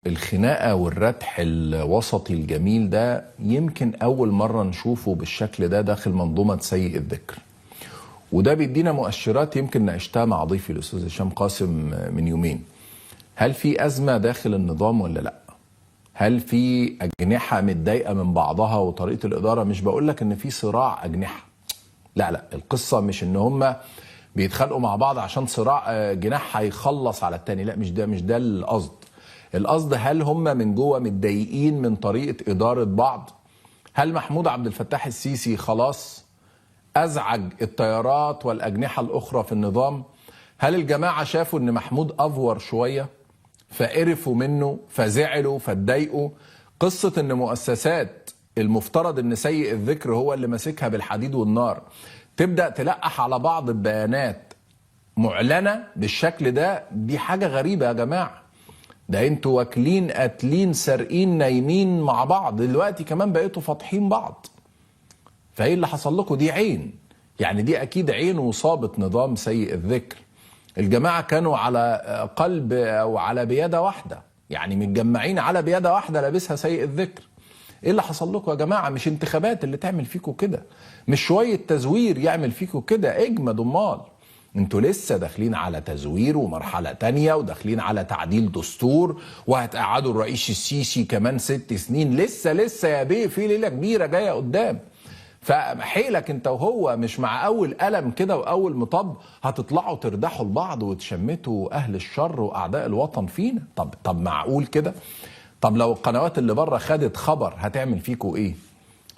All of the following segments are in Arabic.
الخناقة والردح الوسطي الجميل ده يمكن أول مرة نشوفه بالشكل ده داخل منظومة سيء الذكر، وده بيدينا مؤشرات يمكن ناقشتها مع ضيفي الأستاذ هشام قاسم من يومين. هل في أزمة داخل النظام ولا لأ؟ هل في أجنحة متضايقة من بعضها وطريقة الإدارة؟ مش بقولك إن في صراع أجنحة، لا، القصة مش إن هما بيتخانقوا مع بعض عشان صراع جناح هيخلص على التاني، لا، مش ده القصد. القصد هل هم من جوه متضايقين من طريقة إدارة بعض؟ هل محمود عبد الفتاح السيسي خلاص أزعج التيارات والأجنحة الأخرى في النظام؟ هل الجماعة شافوا إن محمود أفور شوية فقرفوا منه فزعلوا فاتضايقوا؟ قصة إن مؤسسات المفترض إن سيء الذكر هو اللي ماسكها بالحديد والنار تبدأ تلقح على بعض البيانات معلنة بالشكل ده، دي حاجة غريبة يا جماعة. ده انتوا واكلين قاتلين سارقين نايمين مع بعض، دلوقتي كمان بقيتوا فاتحين بعض. فايه اللي حصل لكم؟ دي عين، يعني دي اكيد عين وصابة نظام سيء الذكر. الجماعة كانوا على قلب او على بيادة واحدة، يعني متجمعين على بيادة واحدة لابسها سيء الذكر. ايه اللي حصل لكم يا جماعة؟ مش انتخابات اللي تعمل فيكم كده، مش شوية تزوير يعمل فيكم كده، اجمد امال. انتوا لسه داخلين على تزوير ومرحلة تانية، وداخلين على تعديل دستور، وهتقعدوا الرئيس السيسي كمان 6 سنين. لسه يا بيه في ليلة كبيرة جاية قدام. فحيلك انت وهو مش مع اول قلم كده واول مطب هتطلعوا تردحوا لبعض وتشمتوا اهل الشر واعداء الوطن فينا. طب معقول كده؟ طب لو القنوات اللي بره خدت خبر هتعمل فيكوا ايه؟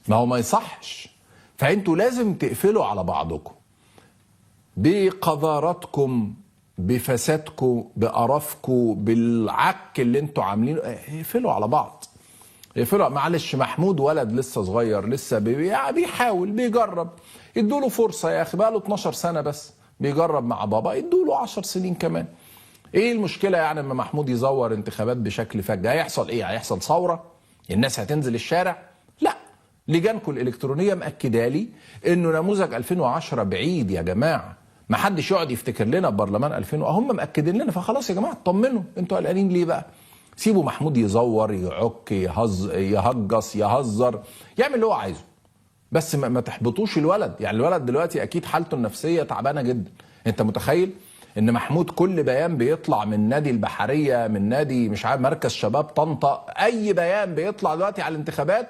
ما هو ما يصحش. فانتوا لازم تقفلوا على بعضكم بقذارتكم، بفسادكم، بقرفكم، بالعك اللي انتوا عاملينه. اقفلوا على بعض، اقفلوا. معلش، محمود ولد لسه صغير، لسه بيحاول بيجرب، ادوا له فرصه يا اخي، بقى له 12 سنه بس بيجرب مع بابا، ادوا له 10 سنين كمان. ايه المشكله يعني اما محمود يزور انتخابات بشكل فج؟ هيحصل ايه؟ هيحصل ثوره؟ الناس هتنزل الشارع؟ لا. لجانكم الالكترونيه مأكده لي انه نموذج 2010 بعيد يا جماعه. ما حدش يقعد يفتكر لنا برلمان 2000، هم مأكدين لنا. فخلاص يا جماعه اطمنوا، انتوا قلقانين ليه بقى؟ سيبوا محمود يزور، يعك، يهجص، يهزر، يعمل اللي هو عايزه، بس ما تحبطوش الولد. يعني الولد دلوقتي اكيد حالته النفسيه تعبانه جدا. انت متخيل ان محمود كل بيان بيطلع من نادي البحريه، من نادي مش عارف مركز شباب طنطا، اي بيان بيطلع دلوقتي على الانتخابات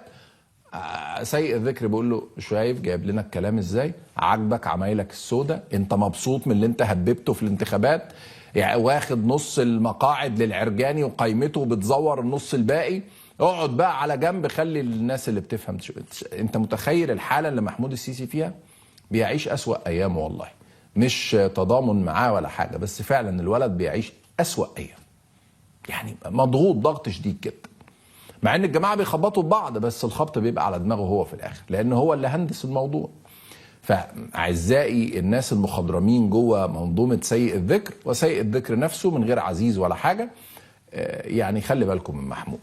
سيء الذكر بيقول له شايف جايب لنا الكلام ازاي؟ عاجبك عمايلك السودة؟ انت مبسوط من اللي انت هببته في الانتخابات؟ يعني واخد نص المقاعد للعرجاني وقيمته وبتزور النص الباقي؟ اقعد بقى على جنب، خلي الناس اللي بتفهم. انت متخيل الحالة اللي محمود السيسي فيها؟ بيعيش أسوأ أيامه والله، مش تضامن معاه ولا حاجة، بس فعلا الولد بيعيش أسوأ أيام، يعني مضغوط ضغط شديد جدا. مع ان الجماعه بيخبطوا ببعض، بس الخبط بيبقى على دماغه هو في الاخر، لان هو اللي هندس الموضوع. فاعزائي الناس المخضرمين جوه منظومه سيء الذكر وسيء الذكر نفسه من غير عزيز ولا حاجه، يعني خلي بالكم من محمود،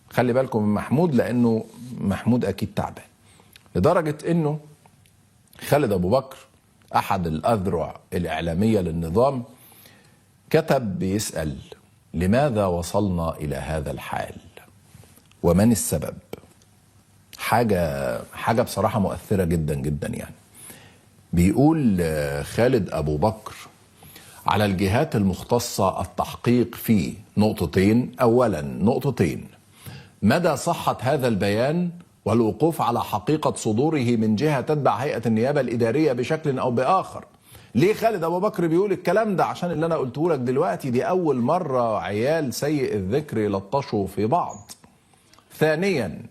خلي بالكم من محمود، لانه محمود اكيد تعبان، لدرجه انه خالد ابو بكر احد الاذرع الاعلاميه للنظام كتب بيسال لماذا وصلنا الى هذا الحال ومن السبب. حاجة بصراحة مؤثرة جدا جدا. يعني بيقول خالد أبو بكر على الجهات المختصة التحقيق في نقطتين. أولا، نقطتين: مدى صحة هذا البيان والوقوف على حقيقة صدوره من جهة تتبع هيئة النيابة الإدارية بشكل أو بآخر. ليه خالد أبو بكر بيقول الكلام ده؟ عشان اللي أنا قلته لك دلوقتي دي أول مرة عيال سيء الذكر يلطشوا في بعض. ثانيا،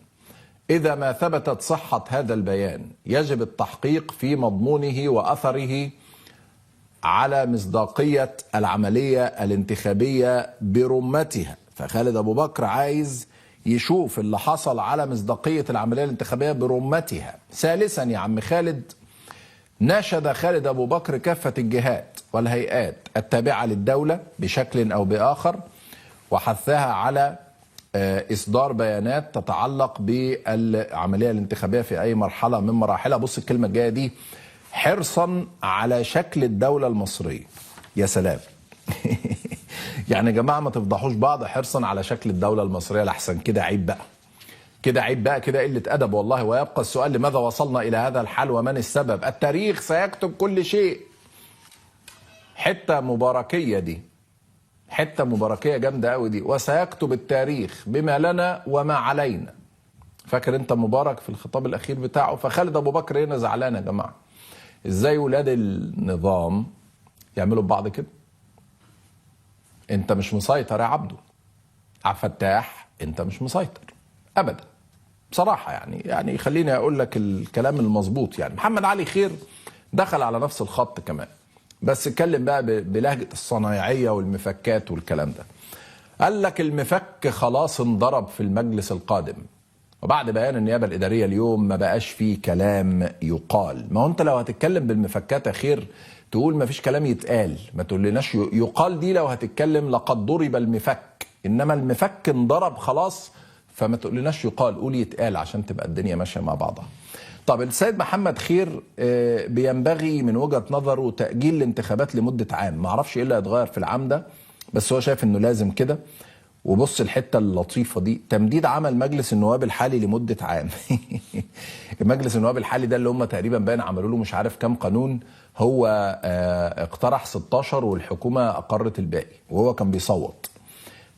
إذا ما ثبتت صحة هذا البيان يجب التحقيق في مضمونه وأثره على مصداقية العملية الانتخابية برمتها. فخالد أبو بكر عايز يشوف اللي حصل على مصداقية العملية الانتخابية برمتها. ثالثا يا عم خالد، ناشد خالد أبو بكر كافة الجهات والهيئات التابعة للدولة بشكل أو بآخر، وحثها على إصدار بيانات تتعلق بالعملية الانتخابية في أي مرحلة من مراحلها. بص الكلمة الجاية دي: حرصا على شكل الدولة المصرية. يا سلام يعني يا جماعه ما تفضحوش بعض حرصا على شكل الدوله المصريه، لحسن كده عيب بقى، كده عيب بقى، كده قله ادب والله. ويبقى السؤال لماذا وصلنا الى هذا الحال ومن السبب؟ التاريخ سيكتب كل شيء. حته مباركيه دي، حته مباركيه جامده قوي دي. وسيكتب التاريخ بما لنا وما علينا. فاكر انت مبارك في الخطاب الاخير بتاعه؟ فخالد ابو بكر هنا زعلان يا جماعه. ازاي ولاد النظام يعملوا ببعض كده؟ انت مش مسيطر يا عبده. عبد الفتاح انت مش مسيطر ابدا بصراحه. يعني خليني اقول لك الكلام المظبوط. يعني محمد علي خير دخل على نفس الخط كمان، بس اتكلم بقى بلهجه الصنايعيه والمفكات والكلام ده. قال لك المفك خلاص انضرب في المجلس القادم. وبعد بيان النيابه الاداريه اليوم ما بقاش فيه كلام يقال. ما هو انت لو هتتكلم بالمفكات يا خير تقول ما فيش كلام يتقال، ما تقولناش يقال. دي لو هتتكلم لقد ضرب المفك، انما المفك انضرب خلاص، فما تقولناش يقال، قول يتقال عشان تبقى الدنيا ماشيه مع بعضها. طب السيد محمد خير بينبغي من وجهه نظره تاجيل الانتخابات لمده عام. ما اعرفش ايه اللي هيتغير في العام ده، بس هو شايف انه لازم كده. وبص الحته اللطيفه دي، تمديد عمل مجلس النواب الحالي لمده عام. مجلس النواب الحالي ده اللي هم تقريبا باين عملوا له مش عارف كام قانون. هو اقترح 16 والحكومه اقرت الباقي، وهو كان بيصوت.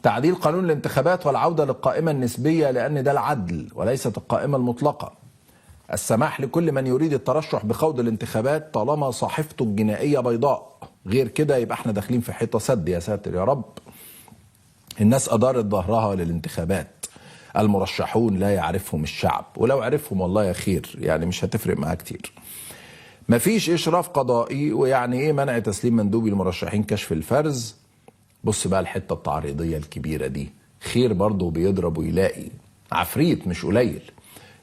تعديل قانون الانتخابات والعوده للقائمه النسبيه لان ده العدل وليست القائمه المطلقه. السماح لكل من يريد الترشح بخوض الانتخابات طالما صحيفته الجنائيه بيضاء، غير كده يبقى احنا داخلين في حيطه سد. يا ساتر يا رب. الناس أدارت ظهرها للانتخابات. المرشحون لا يعرفهم الشعب، ولو عرفهم والله يا خير يعني مش هتفرق معاه كتير. مفيش إشراف قضائي. ويعني إيه منع تسليم مندوبي المرشحين كشف الفرز؟ بص بقى الحتة التعريضية الكبيرة دي. خير برضه بيضرب ويلاقي عفريت مش قليل.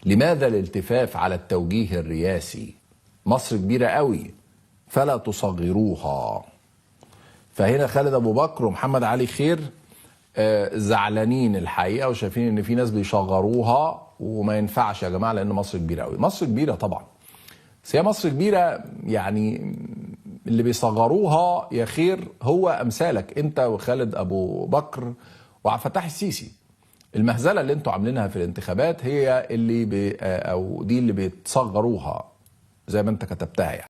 لماذا الالتفاف على التوجيه الرئاسي؟ مصر كبيرة قوي فلا تصغروها. فهنا خالد أبو بكر ومحمد علي خير زعلانين الحقيقه، وشايفين ان في ناس بيصغروها، وما ينفعش يا جماعه لان مصر كبيره قوي. مصر كبيره طبعا، بس هي مصر كبيره يعني اللي بيصغروها يا خير هو امثالك انت وخالد ابو بكر وعبد الفتاح السيسي. المهزله اللي انتوا عاملينها في الانتخابات هي اللي او دي اللي بتصغروها زي ما انت كتبتها يعني.